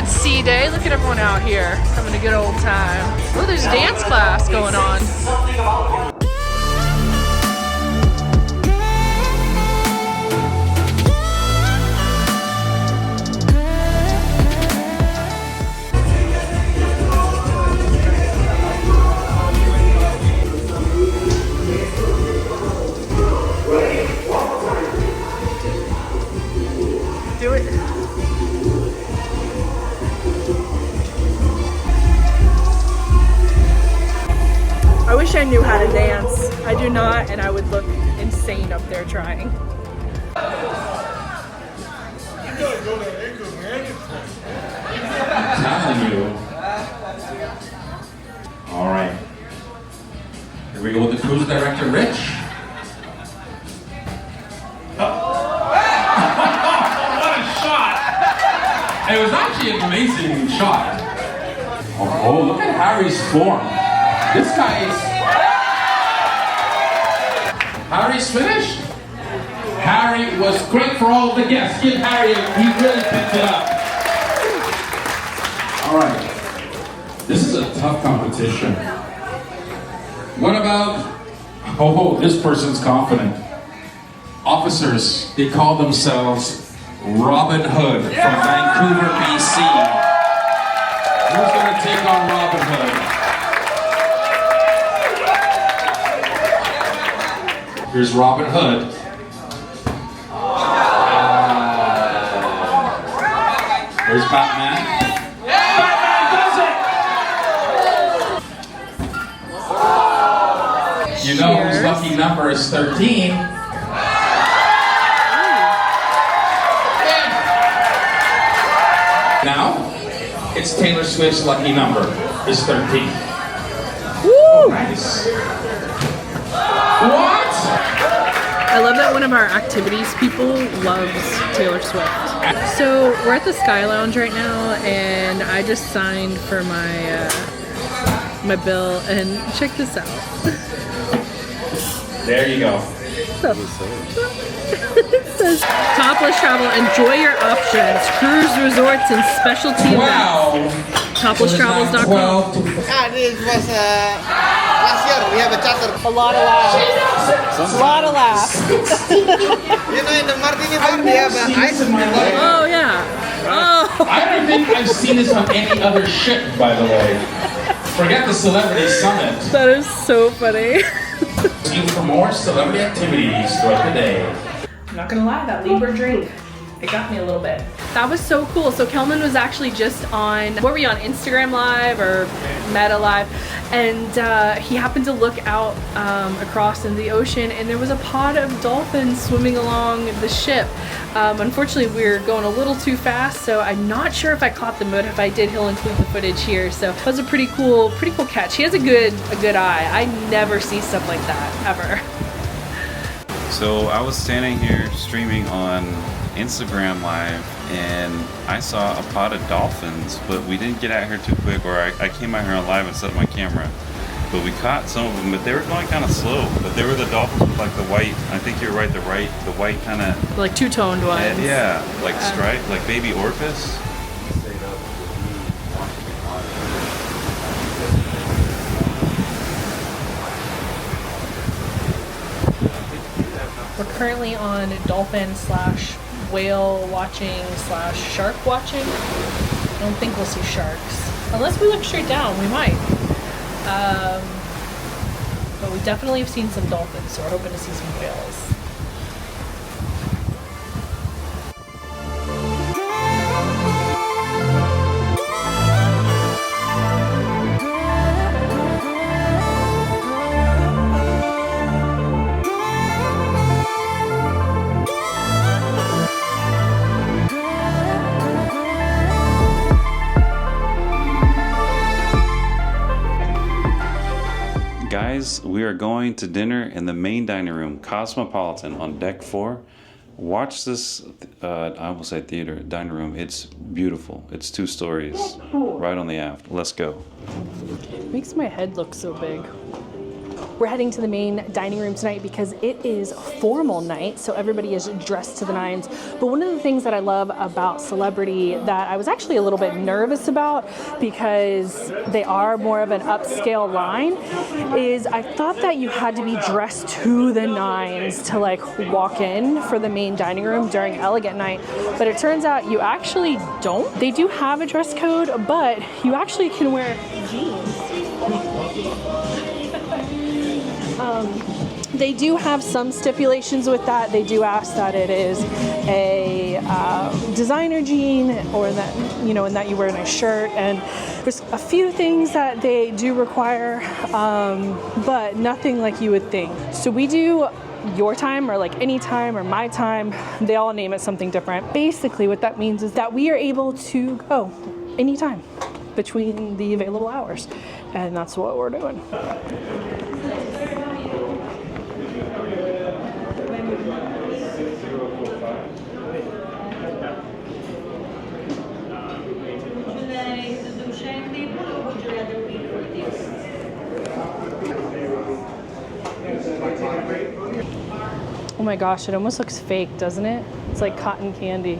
It's sea day. Look at everyone out here having a good old time. Oh, there's a dance class going on. Do it. I wish I knew how to dance. I do not, and I would look insane up there trying. I'm telling you. All right. Here we go with the cruise director, Rich. It was actually an amazing shot. Oh, look at Harry's form. This guy is... Harry's finished? Harry was great for all of the guests. Give Harry, he really picked it up. All right. This is a tough competition. What about... Oh, this person's confident. Officers, they call themselves Robin Hood from Vancouver, BC. Who's going to take on Robin Hood? Here's Robin Hood. There's Batman. Batman does it! You know whose lucky number is 13? Now, it's Taylor Swift's lucky number is 13. Woo! Oh, nice. What? I love that one of our activities people loves Taylor Swift. So we're at the Sky Lounge right now, and I just signed for my my bill, and check this out. There you go. It says, Topless Travel, enjoy your options, cruise resorts and specialty events. Toplesstravels.com. This was last year. We have a charter. A lot of laughs. A lot of laughs. You know, in the Martini Bar, we have ice. Oh, yeah. Oh. I don't think I've seen this on any other ship, by the way. Forget the Celebrity Summit. That is so funny. See you for more celebrity activities throughout the day. I'm not gonna lie, that Libra drink, it got me a little bit. That was so cool. So Kelman was actually just on, what were you on, Instagram Live or Meta Live? And he happened to look out across in the ocean, and there was a pod of dolphins swimming along the ship. Unfortunately, we were going a little too fast, so I'm not sure if I caught them, but if I did, he'll include the footage here. So it was a pretty cool catch. He has a good eye. I never see stuff like that, ever. So I was standing here streaming on Instagram Live, and I saw a pod of dolphins, but we didn't get out here too quick, or I came out here on live and set up my camera. But we caught some of them, but they were going kind of slow. But they were the dolphins with like the white, I think you're right, the white kind of... Like two-toned ones. Yeah, like striped, like baby orcas. We're currently on dolphin / whale watching / shark watching. I don't think we'll see sharks. Unless we look straight down, we might. But we definitely have seen some dolphins, so we're hoping to see some whales. Guys, we are going to dinner in the main dining room, Cosmopolitan, on deck 4. Watch this, I almost say theater, dining room. It's beautiful. It's 2 stories, right on the aft. Let's go. It makes my head look so big. we're heading to the main dining room tonight because it is formal night, so everybody is dressed to the nines. But one of the things that I love about Celebrity that I was actually a little bit nervous about, because they are more of an upscale line, is I thought that you had to be dressed to the nines to like walk in for the main dining room during elegant night, but it turns out you actually don't. They do have a dress code, but you actually can wear jeans. They do have some stipulations with that. They do ask that it is a designer jean, or that, you know, and that you wear a nice shirt. And there's a few things that they do require, but nothing like you would think. So we do your time, or like any time, or my time. They all name it something different. Basically what that means is that we are able to go anytime between the available hours, and that's what we're doing. Oh my gosh, it almost looks fake, doesn't it? It's like cotton candy.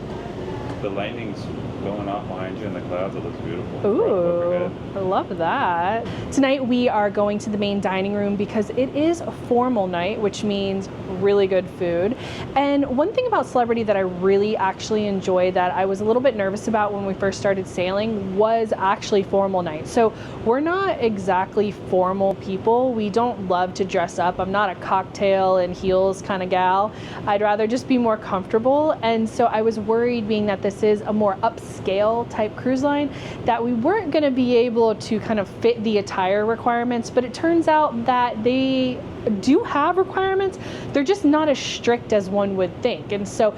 The lightning's going off behind you in the clouds. It looks beautiful. Ooh, I love that. Tonight we are going to the main dining room because it is a formal night, which means really good food. And one thing about Celebrity that I really actually enjoy, that I was a little bit nervous about when we first started sailing, was actually formal night. So we're not exactly formal people. We don't love to dress up. I'm not a cocktail and heels kind of gal. I'd rather just be more comfortable. And so I was worried, being that this is a more upscale type cruise line, that we weren't going to be able to kind of fit the attire requirements. But it turns out that they do have requirements. They're just not as strict as one would think. And so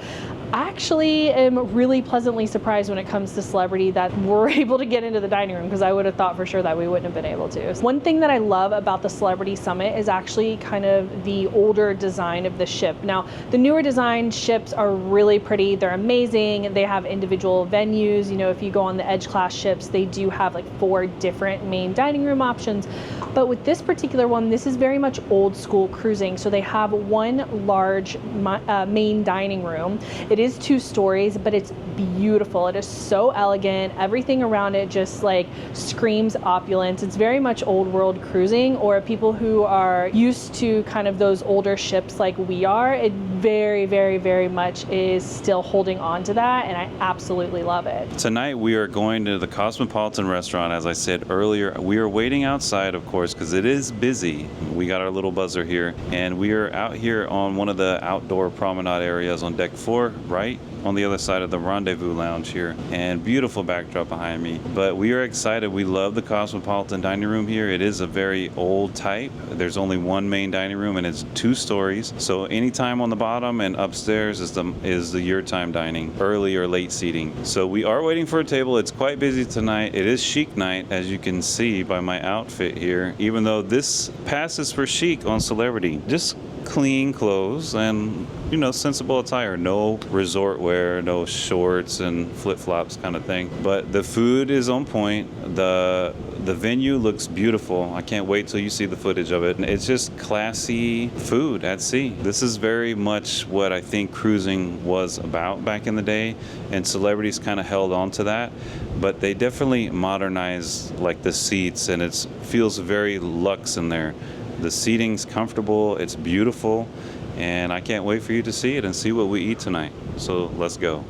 I actually am really pleasantly surprised when it comes to Celebrity that we're able to get into the dining room, because I would have thought for sure that we wouldn't have been able to. One thing that I love about the Celebrity Summit is actually kind of the older design of the ship. Now, the newer design ships are really pretty. They're amazing. They have individual venues. You know, if you go on the Edge class ships, they do have like 4 different main dining room options. But with this particular one, this is very much old school cruising. So they have one large main dining room. It is 2 stories, but it's beautiful. It is so elegant. Everything around it just like screams opulence. It's very much old world cruising, or people who are used to kind of those older ships like we are. It very, very, very much is still holding on to that, and I absolutely love it. Tonight we are going to the Cosmopolitan Restaurant. As I said earlier, we are waiting outside, of course, because it is busy. We got our little buzzer here, and we are out here on one of the outdoor promenade areas on deck 4, right on the other side of the rendezvous lounge here, and beautiful backdrop behind me. But we are excited. We love the Cosmopolitan dining room here. It is a very old type. There's only one main dining room, and it's 2 stories. So anytime on the bottom, and upstairs is the your time dining, early or late seating. So we are waiting for a table. It's quite busy tonight. It is chic night, as you can see by my outfit here, even though this passes for chic on Celebrity. Just clean clothes and, you know, sensible attire. No resort wear, no shorts and flip-flops kind of thing. But the food is on point. The venue looks beautiful. I can't wait till you see the footage of it. It's just classy food at sea. This is very much what I think cruising was about back in the day, and Celebrity's kind of held on to that. But they definitely modernized like the seats, and it feels very luxe in there. The seating's comfortable, it's beautiful, and I can't wait for you to see it and see what we eat tonight. So let's go.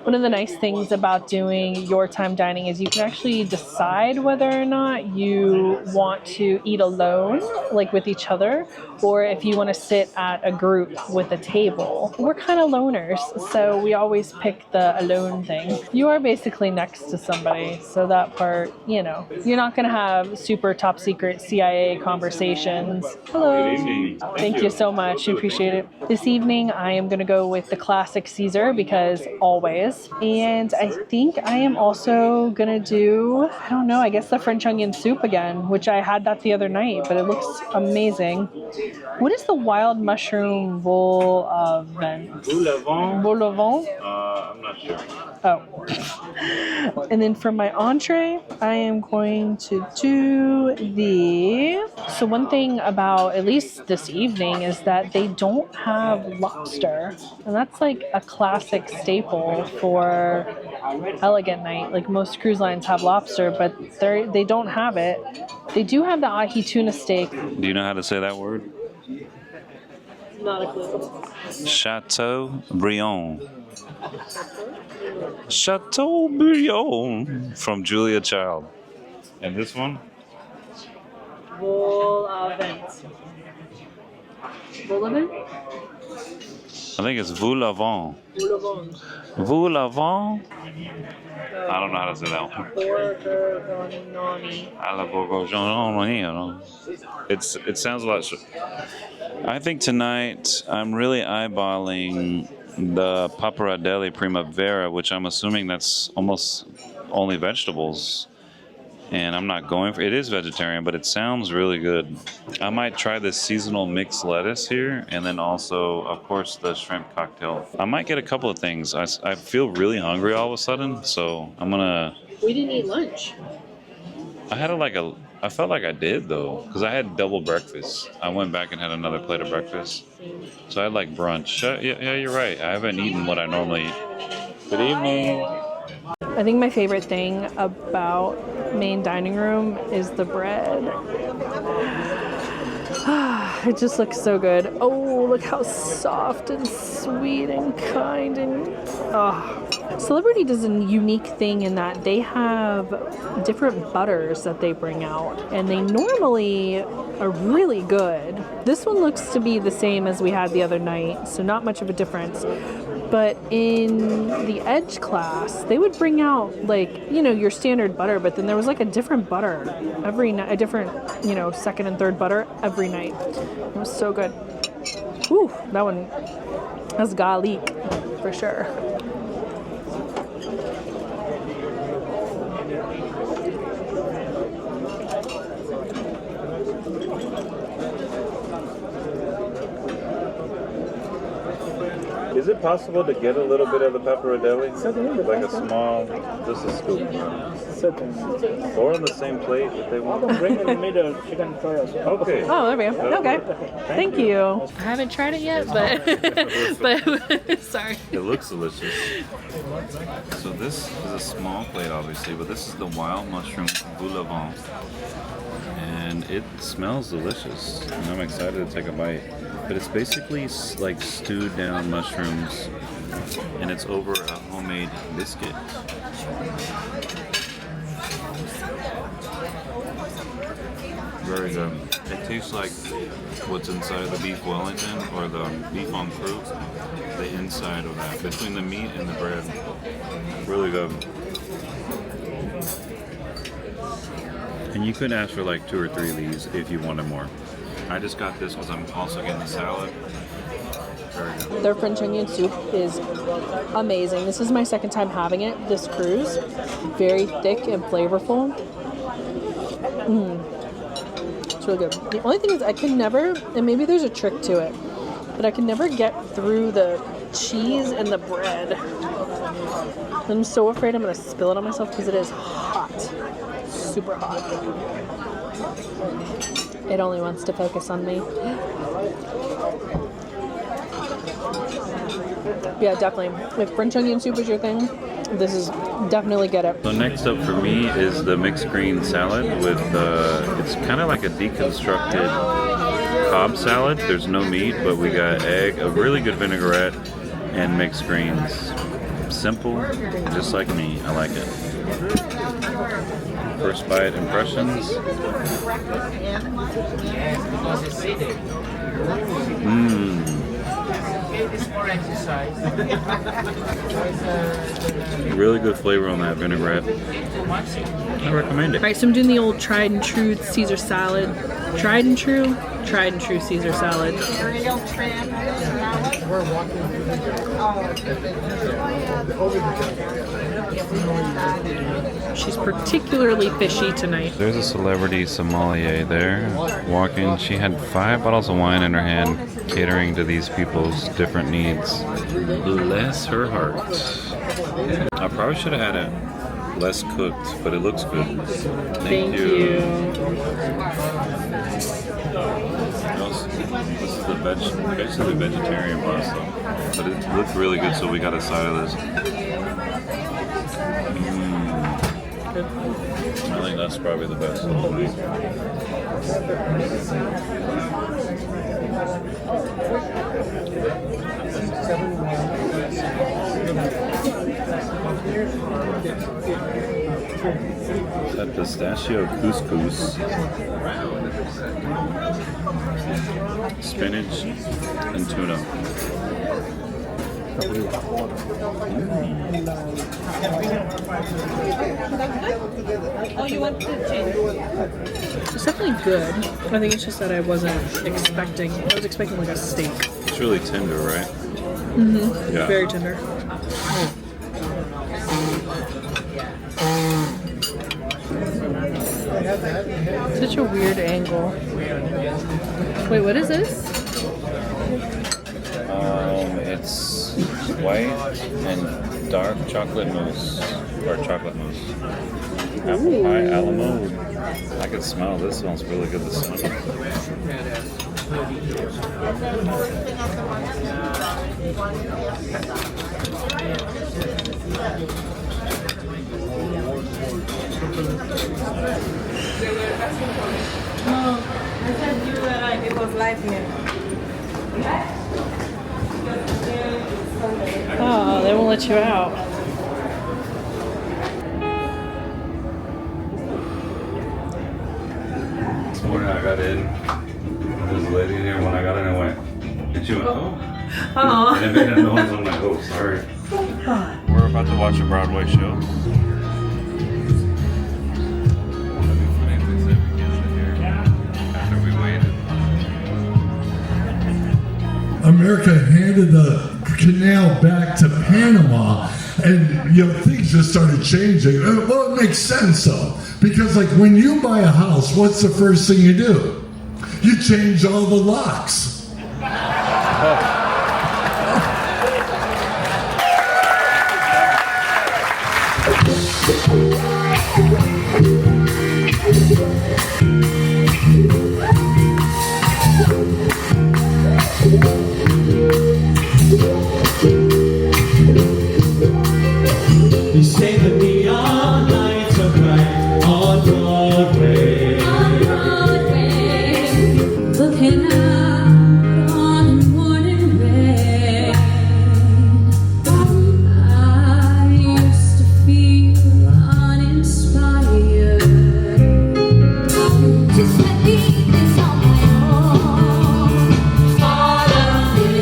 One of the nice things about doing your time dining is you can actually decide whether or not you want to eat alone, like with each other, or if you want to sit at a group with a table. We're kind of loners, so we always pick the alone thing. You are basically next to somebody, so that part, you know, you're not going to have super top secret CIA conversations. Hello. Good evening. Thank you so much. Appreciate it. This evening, I am going to go go with the classic Caesar because always. And I think I am also gonna do, I don't know, I guess the French onion soup again, which I had that the other night, but it looks amazing. What is the wild mushroom vol au vent? Vol au vent? I'm not sure. Oh. And then for my entree, I am going to do so one thing about at least this evening is that they don't have lobster. And that's like a classic staple for elegant night. Like most cruise lines have lobster, but they don't have it. They do have the ahi tuna steak. Do you know how to say that word? Not a clue. Chateaubriand. Chateaubriand from Julia Child. And this one? Vol au vent. Vol au vent? I think it's Vous l'avant. Vous l'avant? I don't know how to say that one. It sounds a lot. I think tonight I'm really eyeballing the pappardelle primavera, which I'm assuming that's almost only vegetables. And I'm not going for it. Is vegetarian, but it sounds really good. I might try this seasonal mixed lettuce here, and then also, of course, the shrimp cocktail. I might get a couple of things. I feel really hungry all of a sudden, so I'm gonna. We didn't eat lunch. I felt like I did though, because I had double breakfast. I went back and had another plate of breakfast, so I had like brunch. Yeah, you're right. I haven't eaten what I normally eat. Good evening. I think my favorite thing about main dining room is the bread. It just looks so good. Oh, look how soft and sweet and kind and Celebrity does a unique thing in that they have different butters that they bring out, and they normally are really good. This one looks to be the same as we had the other night, so not much of a difference. But in the Edge class, they would bring out like, your standard butter, but then there was like a different butter every night, a different, second and third butter every night. It was so good. Whew, that's garlic for sure. Is it possible to get a little bit of the pappardelle? Like a small, just a scoop? Certainly. Or on the same plate if they want. Bring in the middle, she can try us. Okay. Oh, there we go. Okay. Thank you. I haven't tried it yet, but sorry. It looks delicious. So this is a small plate, obviously, but this is the wild mushroom boule au vent. And it smells delicious. And I'm excited to take a bite. But it's basically like stewed down mushrooms, and it's over a homemade biscuit. Very good. It tastes like what's inside the beef Wellington or the beef en croûte, the inside of that, between the meat and the bread. Really good. And you could ask for like 2 or 3 of these if you wanted more. I just got this because I'm also getting the salad. Very good. Their French onion soup is amazing. This is my second time having it this cruise. Very thick and flavorful. It's really good. The only thing is I can never, and maybe there's a trick to it, but I can never get through the cheese and the bread. I'm so afraid I'm going to spill it on myself because it is hot. Super hot. It only wants to focus on me. Yeah, definitely. If French onion soup is your thing, this is definitely get it. So next up for me is the mixed green salad with, it's kind of like a deconstructed Cobb salad. There's no meat, but we got egg, a really good vinaigrette, and mixed greens. Simple, just like me. I like it. First bite impressions. Really good flavor on that vinaigrette. I recommend it. All right, so I'm doing the old tried and true Caesar salad. Tried and true Caesar salad. She's particularly fishy tonight. There's a celebrity sommelier there walking. She had 5 bottles of wine in her hand, catering to these people's different needs. Bless her heart. I probably should have had it less cooked, but it looks good. Thank you. This is the basically vegetarian pasta, but it looked really good, so we got a side of this. I think that's probably the best of the week. That pistachio couscous, spinach, and tuna. Oh, you want to change? It's definitely good. I think it's just that I wasn't expecting. I was expecting like a steak. It's really tender, right? Mm-hmm. Yeah. Very tender. Such a weird angle. Wait, what is this? It's white and dark chocolate mousse, or chocolate mousse. Apple pie a la mode. I can smell this. Smells really good this morning. It was live here. Oh, they won't let you out. This morning I got in. There's a lady in here. When I got in, I went, and she went, oh. And it made that noise. I'm like, oh, sorry. We're about to watch a Broadway show. America handed the canal back to Panama, and things just started changing. Well, it makes sense though, because like when you buy a house, what's the first thing you do? You change all the locks. They say the neon lights are bright on Broadway. Looking out on the morning rain. I used to feel uninspired. Just let me things on my own. Follow me.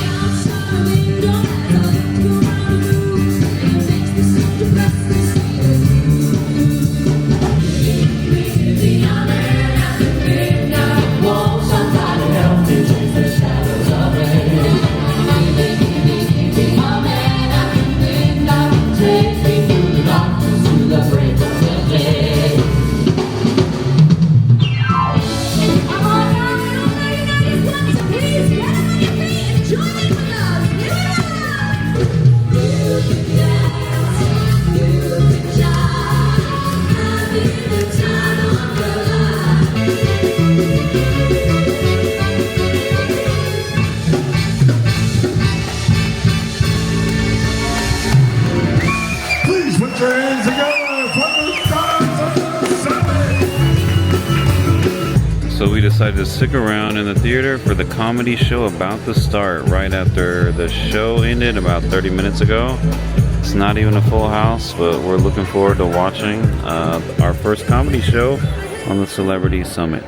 Outside the window as I look around the room, and it makes me so depressed to see you. The other at the midnight. Won't somebody help me chase the shadows away? My man at the midnight takes me through the darkness to the break of the day. I'm all down and all night, and I just want to please get on your feet and join in with us. Yeah! You can dance, you can shout, having the time of your life. Please put your hands together for the stars of the summit. So we decided to stick around in the theater for the comedy show about to start right after the show ended about 30 minutes ago. It's not even a full house, but we're looking forward to watching our first comedy show on the Celebrity Summit.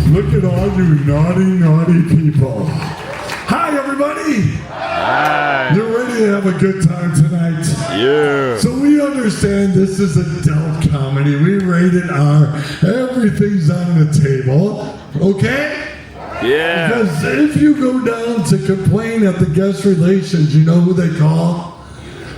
Look at all you naughty, naughty people. Hi, everybody. everybody? Hi. You're ready to have a good time tonight. Yeah. So we understand this is adult comedy. We rate it R. Everything's on the table. Okay? Yeah. Because if you go down to complain at the guest relations, you know who they call?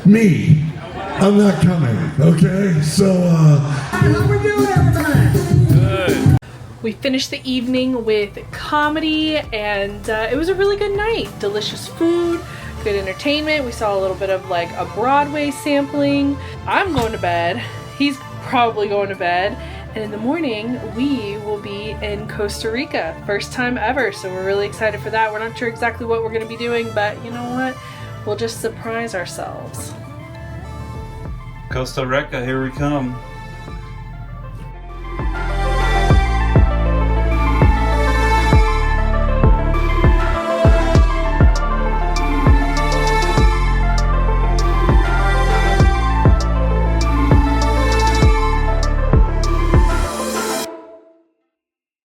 Me. I'm not coming. Okay? So, how we doing, everybody? Good. We finished the evening with comedy, and it was a really good night. Delicious food, good entertainment. We saw a little bit of like a Broadway sampling. I'm going to bed. He's probably going to bed. And in the morning, we will be in Costa Rica. First time ever, so we're really excited for that. We're not sure exactly what we're going to be doing, but you know what? We'll just surprise ourselves. Costa Rica, here we come.